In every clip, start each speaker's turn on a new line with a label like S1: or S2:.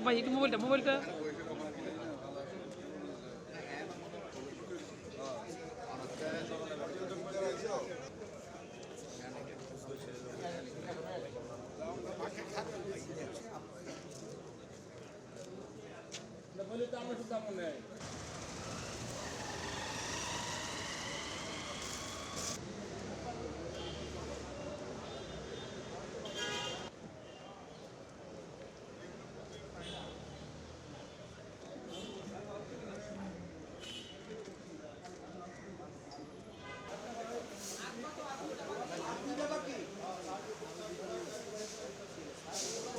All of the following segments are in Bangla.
S1: ভাই একটু মোবাইলটা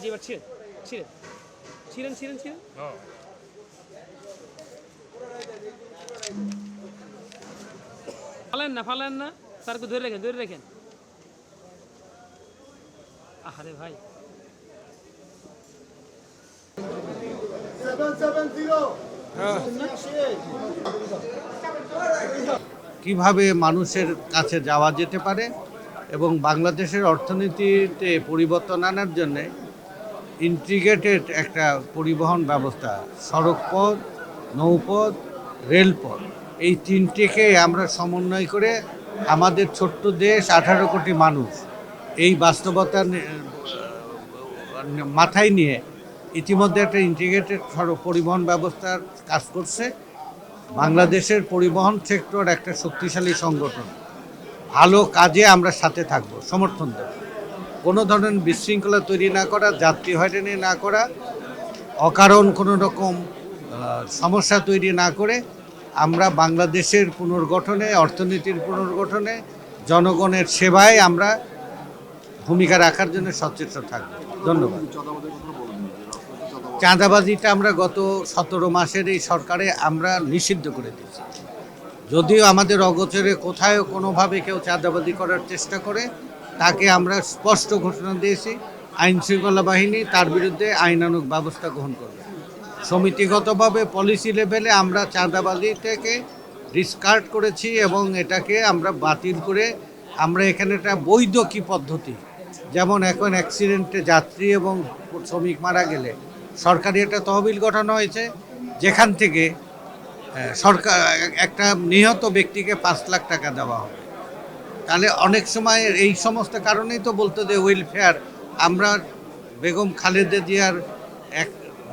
S1: জি এবার ছিলেন ফালেন না স্যারকে ধরে রাখেন আরে ভাই
S2: 770 কিভাবে মানুষের কাছে যাওয়া যেতে পারে এবং বাংলাদেশের অর্থনীতিতে পরিবর্তন আনার জন্য ইন্টিগ্রেটেড একটা পরিবহন ব্যবস্থা, সড়কপথ, নৌপথ, রেলপথ, এই তিনটিকে আমরা সমন্বয় করে আমাদের ছোট্ট দেশ 18 কোটি মানুষ এই বাস্তবতা মাথায় নিয়ে ইতিমধ্যে একটা ইন্টিগ্রেটেড পরিবহন ব্যবস্থার কাজ করছে। বাংলাদেশের পরিবহন সেক্টর একটা শক্তিশালী সংগঠন, ভালো কাজে আমরা সাথে থাকব, সমর্থন দেব। কোনো ধরনের বিশৃঙ্খলা তৈরি না করা, যাত্রী হয়রানি না করা, অকারণ কোনো রকম সমস্যা তৈরি না করে আমরা বাংলাদেশের পুনর্গঠনে, অর্থনীতির পুনর্গঠনে, জনগণের সেবায় আমরা ভূমিকা রাখার জন্য সচেতন থাকব। ধন্যবাদ। চাঁদাবাজিটা আমরা গত 17 মাসের এই সরকারে আমরা নিষিদ্ধ করে দিয়েছি। যদিও আমাদের অগোচরে কোথায় কোনোভাবে কেউ চাঁদাবাজি করার চেষ্টা করে তাকে আমরা স্পষ্ট ঘোষণা দিয়েছি, আইনশৃঙ্খলা বাহিনী তার বিরুদ্ধে আইনানুগ ব্যবস্থা গ্রহণ করবে। সমিতিগতভাবে পলিসি লেভেলে আমরা চাঁদাবাজি থেকে ডিসকার্ড করেছি এবং এটাকে আমরা বাতিল করে আমরা এখানে একটা বৈধ কী পদ্ধতি, যেমন এখন অ্যাক্সিডেন্টে যাত্রী এবং শ্রমিক মারা গেলে সরকারি একটা তহবিল গঠন হয়েছে, যেখান থেকে সরকার একটা নিহত ব্যক্তিকে 5 লাখ টাকা দেওয়া হবে। তাহলে অনেক সময় এই সমস্ত কারণেই তো বলতো যে ওয়েলফেয়ার, আমরা বেগম খালেদা জিয়ার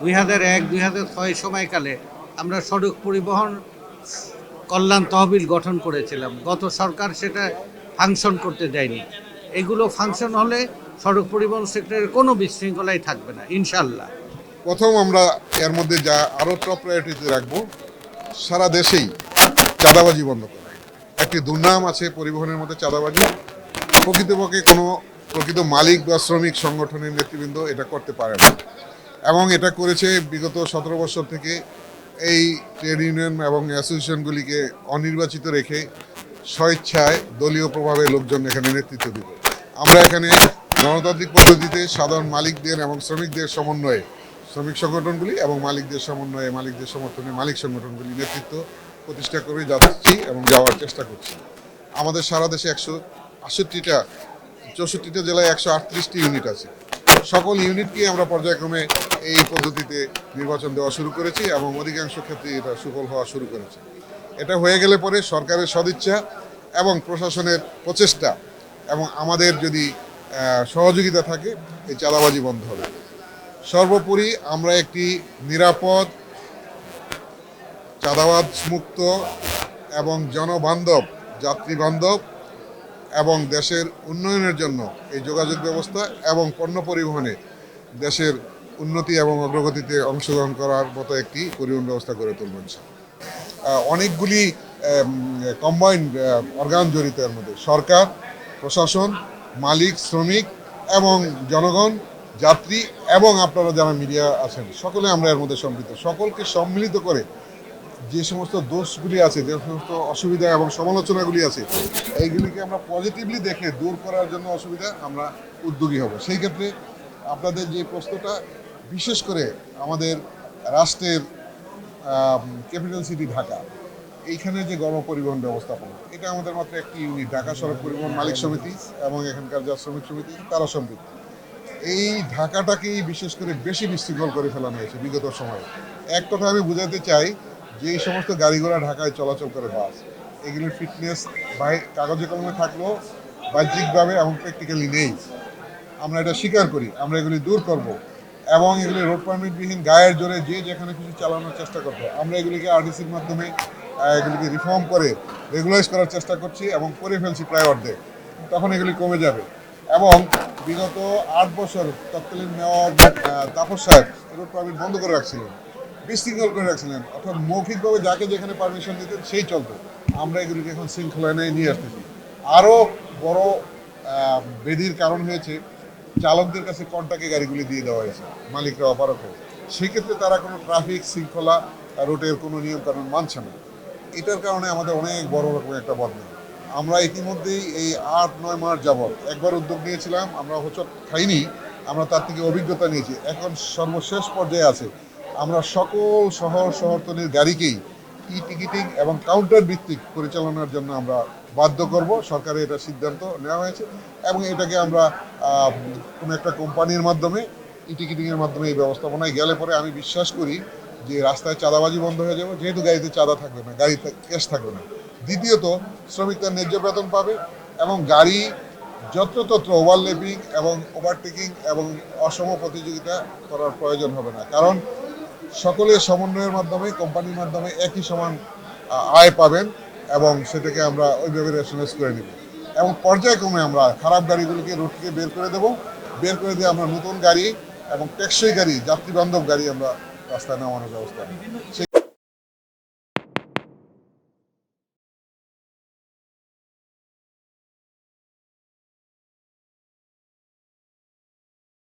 S2: 2001-2006 সময়কালে আমরা সড়ক পরিবহন কল্যাণ তহবিল গঠন করেছিলাম। গত সরকার সেটা ফাংশন করতে দেয়নি। এগুলো ফাংশন হলে সড়ক পরিবহন সেক্টরের কোনো বিশৃঙ্খলাই থাকবে না ইনশাল্লাহ।
S3: প্রথম আমরা এর মধ্যে যা আরও টপ প্রায়োরিটিতে রাখবো, সারা দেশেই চাঁদাবাজি বন্ধ করা। একটি দুর্নাম আছে পরিবহনের মধ্যে চাঁদাবাজি, প্রকৃতপক্ষে কোনো প্রকৃত মালিক বা শ্রমিক সংগঠনের নেতৃবৃন্দ এটা করতে পারে না, এবং এটা করেছে বিগত 17 বছর থেকে এই ট্রেড ইউনিয়ন এবং অ্যাসোসিয়েশনগুলিকে অনির্বাচিত রেখে স্বেচ্ছায় দলীয় প্রভাবে লোকজন এখানে নেতৃত্ব দিত। আমরা এখানে গণতান্ত্রিক পদ্ধতিতে সাধারণ মালিকদের এবং শ্রমিকদের সমন্বয়ে, শ্রমিক সংগঠনগুলি এবং মালিকদের সমন্বয়ে, মালিকদের সমর্থনে মালিক সংগঠনগুলি নেতৃত্ব প্রতিষ্ঠা করে যাচ্ছি এবং যাওয়ার চেষ্টা করছি। আমাদের সারা দেশে 64টা জেলায় 138টি ইউনিট আছে। সকল ইউনিটকে আমরা পর্যায়ক্রমে এই পদ্ধতিতে নির্বাচন দেওয়া শুরু করেছি এবং অধিকাংশ ক্ষেত্রে এটা সুফল হওয়া শুরু করেছে। এটা হয়ে গেলে পরে সরকারের সদিচ্ছা এবং প্রশাসনের প্রচেষ্টা এবং আমাদের যদি সহযোগিতা থাকে, এই চাঁদাবাজি বন্ধ হবে। সর্বোপরি আমরা একটি নিরাপদ, চাঁদাবাজ মুক্ত এবং জনবান্ধব, যাত্রীবান্ধব এবং দেশের উন্নয়নের জন্য এই যোগাযোগ ব্যবস্থা এবং পণ্য পরিবহনে দেশের উন্নতি এবং অগ্রগতিতে অংশগ্রহণ করার মতো একটি পরিবহন ব্যবস্থা গড়ে তুলব। অনেকগুলি কম্বাইন্ড অর্গান জড়িত এর মধ্যে, সরকার, প্রশাসন, মালিক, শ্রমিক এবং জনগণ, যাত্রী এবং আপনারা যারা মিডিয়া আছেন, সকলে আমরা এর মধ্যে সম্পৃক্ত। সকলকে সম্মিলিত করে যে সমস্ত দোষগুলি আছে, যে সমস্ত অসুবিধা এবং সমালোচনাগুলি আছে, এইগুলিকে আমরা পজিটিভলি দেখে দূর করার জন্য অসুবিধা আমরা উদ্যোগী হব। সেই ক্ষেত্রে আপনাদের যে প্রশ্নটা, বিশেষ করে আমাদের রাষ্ট্রের ক্যাপিটাল সিটি ঢাকা, এইখানে যে গণপরিবহন ব্যবস্থাপনা, এটা আমাদের মাত্র একটি ইউনিট, ঢাকা সড়ক পরিবহন মালিক সমিতি এবং এখানকার যা শ্রমিক সমিতি তারা সম্পৃক্ত। এই ঢাকাটাকেই বিশেষ করে বেশি বিশৃঙ্খল করে ফেলানো হয়েছে বিগত সময়ে। এক কথা আমি বোঝাতে চাই যে এই সমস্ত গাড়ি ঘোড়া ঢাকায় চলাচল করে বাস, এগুলির ফিটনেস কাগজে কলমে থাকলেও বাহ্যিকভাবে এবং প্র্যাকটিক্যালি নেই। আমরা এটা স্বীকার করি, আমরা এগুলি দূর করব এবং এগুলি রোড পারমিটবিহীন গায়ের জোরে যে যেখানে কিছু চালানোর চেষ্টা করবো, আমরা এগুলিকে আরটিসির মাধ্যমে এগুলিকে রিফর্ম করে রেগুলাইজ করার চেষ্টা করছি এবং করে ফেলছি প্রায় অর্ধেক। তখন এগুলি কমে যাবে। এবং বিগত 8 বছর তৎকালীন মেয়র তাপস সাহেব রোড পারমিট বন্ধ করে রাখছিলেন, বিশৃঙ্খল করে রাখছিলেন, অর্থাৎ মৌখিকভাবে যাকে যেখানে পারমিশন দিতেন সেই চলতো। আমরা এগুলিকে এখন শৃঙ্খলায় নিয়ে আসতেছি। আরও বড় বেদির কারণ হয়েছে চালকদের কাছে কন্টাকে গাড়িগুলি দিয়ে দেওয়া হয়েছে, মালিকরা অপারক। সেক্ষেত্রে তারা কোনো ট্রাফিক শৃঙ্খলা রুটের কোনো নিয়মকানুন মানছে না। এটার কারণে আমাদের অনেক বড় রকমের একটা বদনাম। আমরা ইতিমধ্যেই এই 8-9 মাস যাবৎ একবার উদ্যোগ নিয়েছিলাম, আমরা হোঁচট খাইনি, আমরা তার থেকে অভিজ্ঞতা নিয়েছি। এখন সর্বশেষ পর্যায়ে আছে, আমরা সকল শহরতলির গাড়িকেই ই টিকিটিং এবং কাউন্টার ভিত্তিক পরিচালনার জন্য আমরা বাধ্য করব। সরকারের এটা সিদ্ধান্ত নেওয়া হয়েছে এবং এটাকে আমরা কোনো একটা কোম্পানির মাধ্যমে ই টিকিটিংয়ের মাধ্যমে এই ব্যবস্থাপনায় গেলে পরে আমি বিশ্বাস করি যে রাস্তায় চাঁদাবাজি বন্ধ হয়ে যাবে, যেহেতু গাড়িতে চাঁদা থাকবে না, গাড়িতে ক্যাশ থাকবে না। দ্বিতীয়ত, শ্রমিক তার ন্যায্য বেতন পাবে এবং গাড়ি যত্রতত্র ওভারলেপিং এবং ওভারটেকিং এবং অসম প্রতিযোগিতা করার প্রয়োজন হবে না, কারণ সকলের সমন্বয়ের মাধ্যমে কোম্পানির মাধ্যমে একই সমান আয় পাবেন এবং সেটাকে আমরা ওইভাবে রেশনালাইজ করে নেব এবং পর্যায়ক্রমে আমরা খারাপ গাড়িগুলিকে রোড থেকে বের করে দেবো। বের করে দিয়ে আমরা নতুন গাড়ি এবং টেকসই গাড়ি, যাত্রীবান্ধব গাড়ি আমরা রাস্তায় নামানোর ব্যবস্থা।